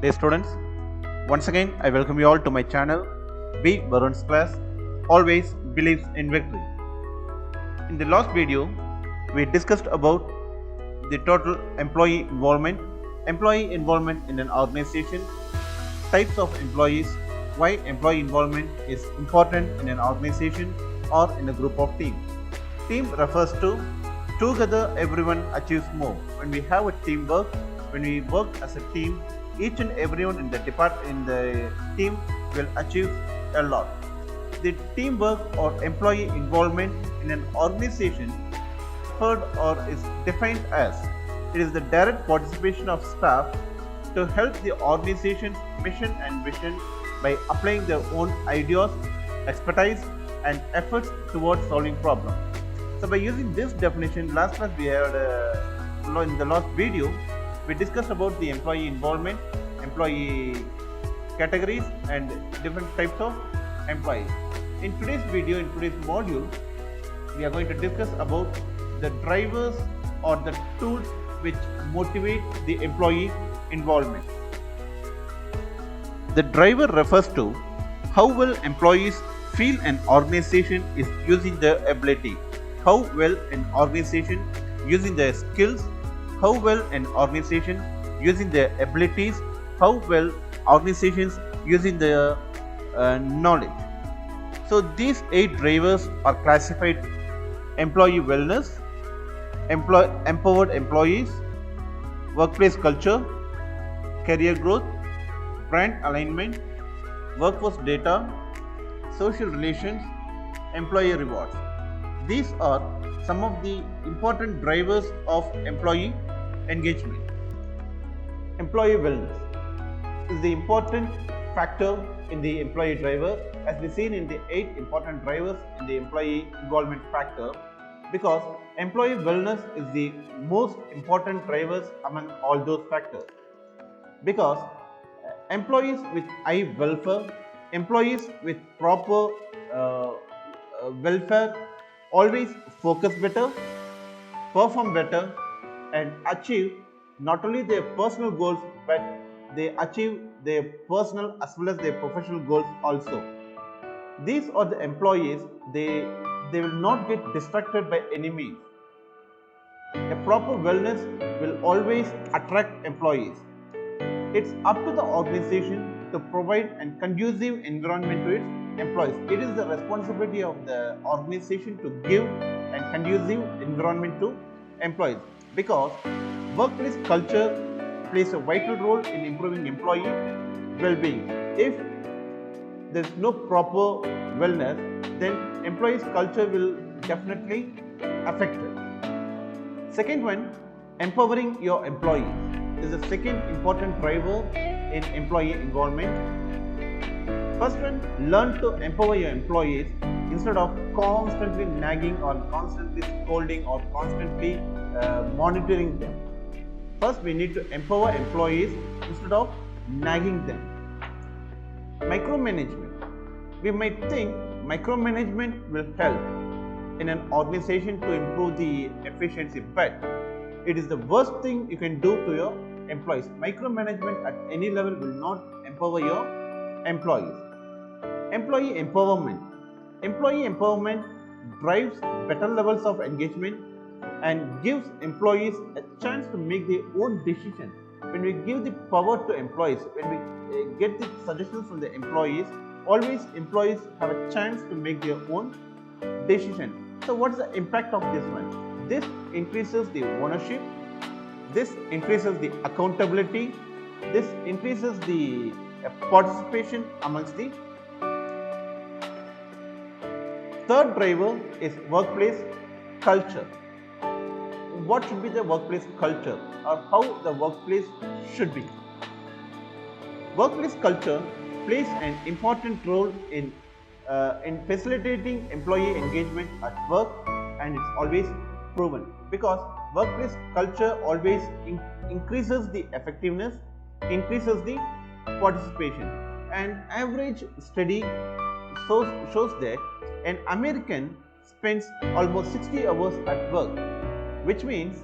Dear students, once again I welcome you all to my channel B.Varun's class always believes in victory. In the last video, we discussed about the total employee involvement in an organization, types of employees, why employee involvement is important in an organization or in a group of teams. Team refers to together everyone achieves more. When we have a teamwork, when we work as a team, each and everyone in the team will achieve a lot. The teamwork or employee involvement in an organization heard or is defined as it is the direct participation of staff to help the organization's mission and vision by applying their own ideas, expertise and efforts towards solving problems. So by using this definition, last class we had in the last video we discussed about the employee involvement, employee categories and different types of employees. In today's video, in today's module, we are going to discuss about the drivers or the tools which motivate the employee involvement. The driver refers to how well employees feel an organization is using their ability, how well an organization using their skills, how well an organization using their abilities, how well organizations using their knowledge. So these 8 drivers are classified: employee wellness, empowered employees, workplace culture, career growth, brand alignment, workforce data, social relations, employee rewards. These are some of the important drivers of employee engagement. Employee wellness is the important factor in the employee driver, as we seen in the 8 important drivers in the employee involvement factor, because employee wellness is the most important drivers among all those factors. Because employees with high welfare, employees with proper welfare always focus better, perform better and achieve not only their personal goals but they achieve their personal as well as their professional goals also. These are the employees, they will not get distracted by any means. A proper wellness will always attract employees. It's up to the organization to provide a conducive environment to its employees. It is the responsibility of the organization to give a conducive environment to employees, because workplace culture plays a vital role in improving employee well-being. If there is no proper wellness, then employees' culture will definitely affect it. Second one, empowering your employees is the second important driver in employee involvement. First one, learn to empower your employees instead of constantly nagging or constantly scolding or constantly monitoring them. First, we need to empower employees instead of nagging them. Micromanagement. We might think micromanagement will help in an organization to improve the efficiency, but it is the worst thing you can do to your employees. Micromanagement at any level will not empower your employees. Employee empowerment. Employee empowerment drives better levels of engagement and gives employees a chance to make their own decisions. When we give the power to employees, when we get the suggestions from the employees, always employees have a chance to make their own decision. So what is the impact of this one? This increases the ownership, this increases the accountability, this increases the participation amongst the. Third driver is workplace culture. What should be the workplace culture or how the workplace should be? Workplace culture plays an important role in facilitating employee engagement at work, and it's always proven, because workplace culture always increases the effectiveness, increases the participation. An average study shows that an American spends almost 60 hours at work, which means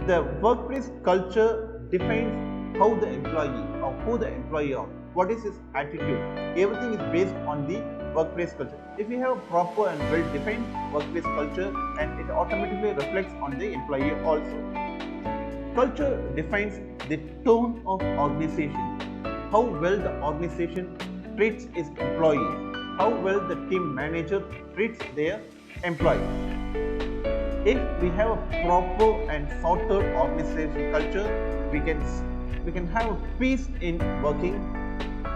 the workplace culture defines how the employee or who the employee are, what is his attitude. Everything is based on the workplace culture. If you have a proper and well-defined workplace culture, and it automatically reflects on the employee also. Culture defines the tone of organization, how well the organization treats its employees, how well the team manager treats their employees. If we have a proper and sorted organization culture, we can have a peace in working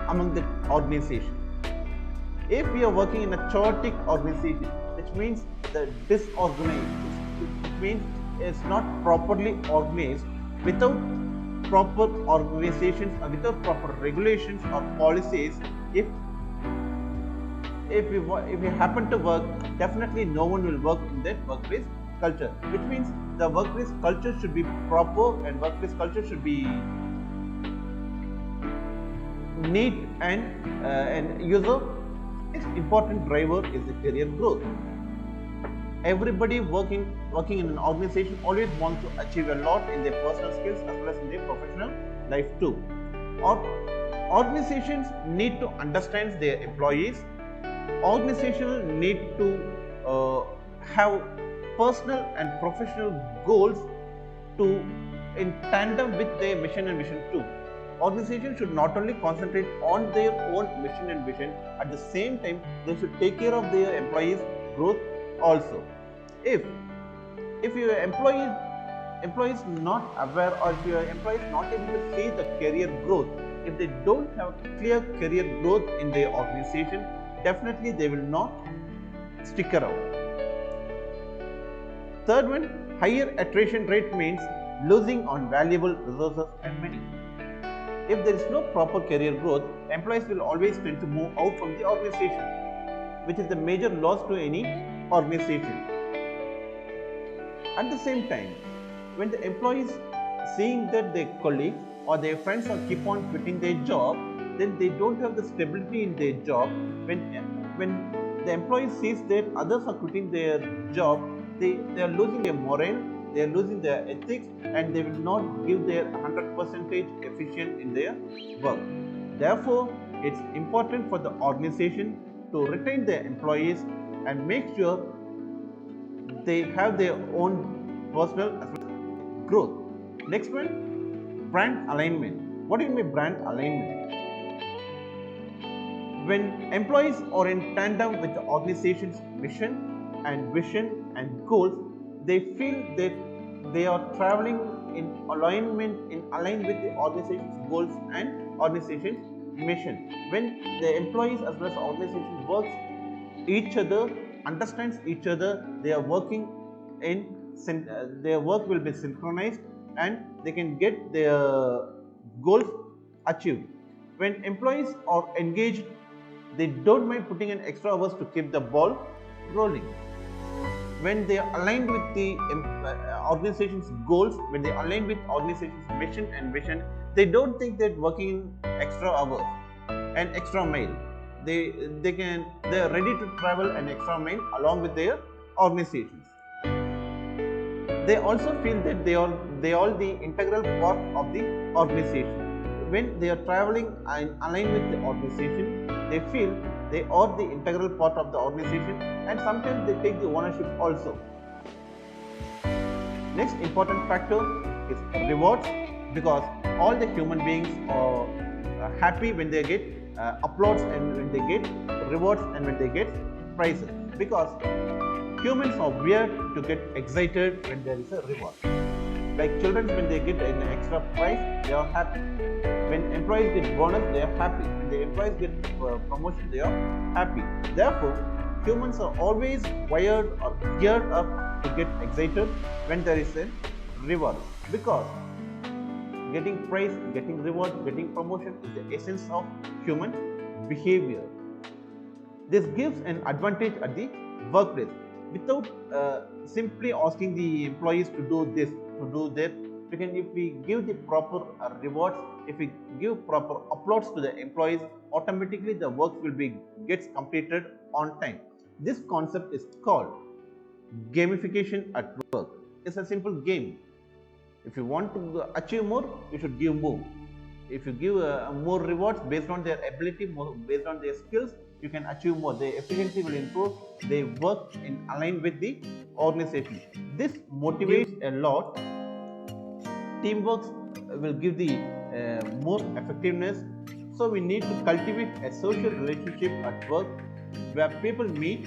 among the organization. If we are working in a chaotic organization, which means the disorganized, it means it's not properly organized, without proper organizations or without proper regulations or policies, if we happen to work, definitely no one will work in that workplace culture, which means the workplace culture should be proper and workplace culture should be neat and user. Its important driver is the career growth. Everybody working in an organization always wants to achieve a lot in their personal skills as well as in their professional life too. Or organizations need to understand their employees. Organizations need to have personal and professional goals to in tandem with their mission and vision too. Organizations should not only concentrate on their own mission and vision, at the same time they should take care of their employees' growth also. If your employee is not aware, or if your employee is not able to see the career growth, if they don't have clear career growth in their organization, definitely they will not stick around. Third one, higher attrition rate means losing on valuable resources and money. If there is no proper career growth, employees will always tend to move out from the organization, which is the major loss to any organization. At the same time, when the employees seeing that their colleagues or their friends are keep on quitting their job, then they don't have the stability in their job. When the employee sees that others are quitting their job, they are losing their morale, they are losing their ethics, and they will not give their 100% efficient in their work. Therefore, it's important for the organization to retain their employees and make sure they have their own personal as well as growth. Next one, brand alignment. What do you mean brand alignment? When employees are in tandem with the organization's mission and vision and goals, they feel that they are traveling in aligned with the organization's goals and organization's mission. When the employees as well as the organization works each other, understands each other, they are working in their work will be synchronized and they can get their goals achieved. When employees are engaged, they don't mind putting in extra hours to keep the ball rolling. When they are aligned with the organization's goals, when they are aligned with organization's mission and vision, they don't think that working in extra hours and extra mile. They are ready to travel an extra mile along with their organizations. They also feel that they are the integral part of the organization. When they are traveling and aligned with the organization, they feel they are the integral part of the organization, and sometimes they take the ownership also. Next important factor is rewards, because all the human beings are happy when they get applauds and when they get rewards and when they get prizes, because humans are weird to get excited when there is a reward. Like children, when they get an extra prize, they are happy. When employees get bonus, they are happy. When the employees get promotion, they are happy. Therefore, humans are always wired or geared up to get excited when there is a reward, because getting praise, getting reward, getting promotion is the essence of human behavior. This gives an advantage at the workplace. Without simply asking the employees to do this, to do that, if we give the proper rewards, if we give proper applause to the employees, automatically the work will be gets completed on time. This concept is called gamification at work. It's a simple game. If you want to achieve more, you should give more. If you give more rewards based on their ability, more based on their skills, you can achieve more. Their efficiency will improve. They work in align with the organization. This motivates a lot. Teamwork will give the more effectiveness. So we need to cultivate a social relationship at work where people meet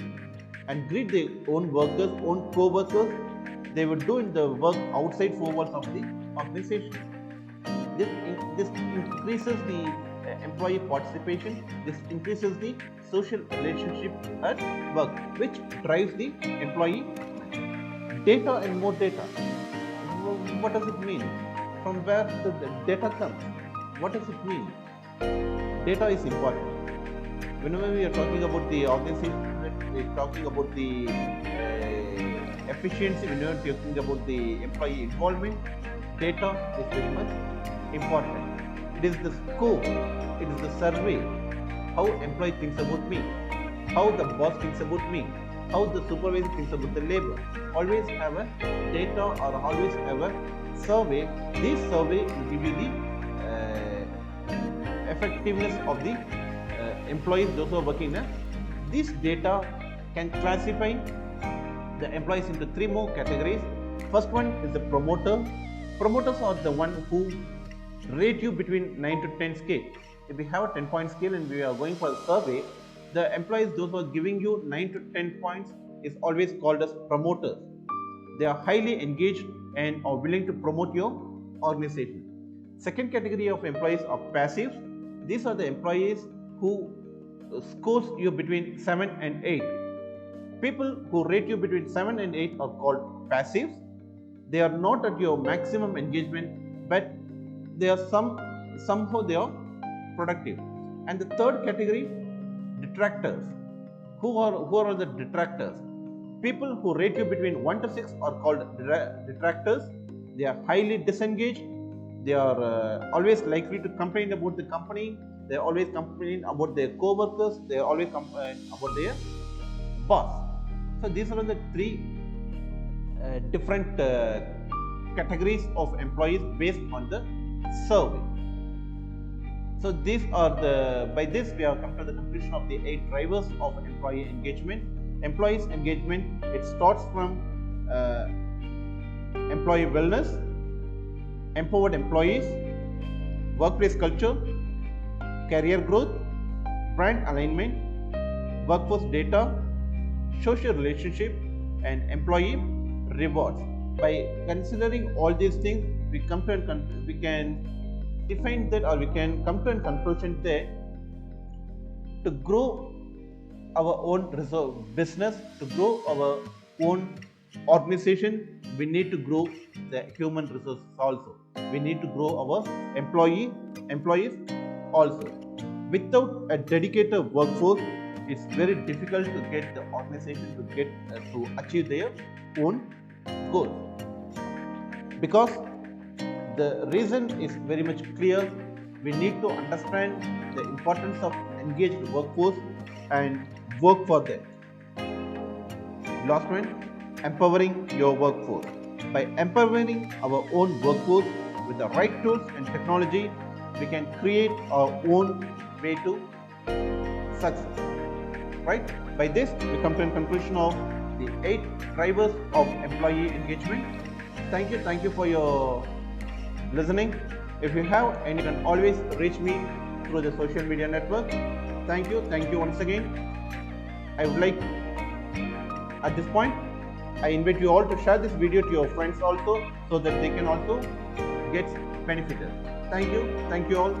and greet their own workers, own co-workers. They will do in the work outside four walls of the organization. This increases the employee participation. This increases the social relationship at work, which drives the employee data and more data. What does it mean? From where the data comes? What does it mean? Data is important. Whenever we are talking about the organization, we are talking about the efficiency, when we are talking about the employee involvement, data is very much important. It is the scope, it is the survey, how employee thinks about me, how the boss thinks about me, how the supervisor thinks about the labor. Always have a data or always have a survey. This survey will give you the effectiveness of the employees, those who are working there. This data can classify the employees into three more categories. First one is the promoter. Promoters are the one who rate you between 9 to 10 scale. If we have a 10-point scale and we are going for a survey, the employees, those who are giving you 9 to 10 points, is always called as promoters. They are highly engaged and are willing to promote your organization. Second category of employees are passives. These are the employees who scores you between 7 and 8. People who rate you between 7 and 8 are called passives. They are not at your maximum engagement, but they are somehow they are productive. And the third category, detractors. Who are the detractors? People who rate you between 1 to 6 are called detractors. They are highly disengaged. They are always likely to complain about the company. They are always complaining about their co-workers. They are always complaining about their boss. So these are the three different categories of employees based on the survey. So these are by this we have come to the conclusion of the 8 drivers of employee engagement. Employees engagement, it starts from employee wellness, empowered employees, workplace culture, career growth, brand alignment, workforce data, social relationship, and employee rewards. By considering all these things, we can define that, or we can come to a conclusion that to grow our own business, to grow our own organization, we need to grow the human resources also. We need to grow our employees also. Without a dedicated workforce, it's very difficult to get the organization to achieve their own goals. Because the reason is very much clear. We need to understand the importance of engaged workforce and work for that. Last one, empowering your workforce. By empowering our own workforce with the right tools and technology, we can create our own way to success. Right? By this, we come to a conclusion of the 8 drivers of employee engagement. Thank you for your listening. If you have any, you can always reach me through the social media network. Thank you once again. I would like, at this point, I invite you all to share this video to your friends also, so that they can also get benefited. Thank you all.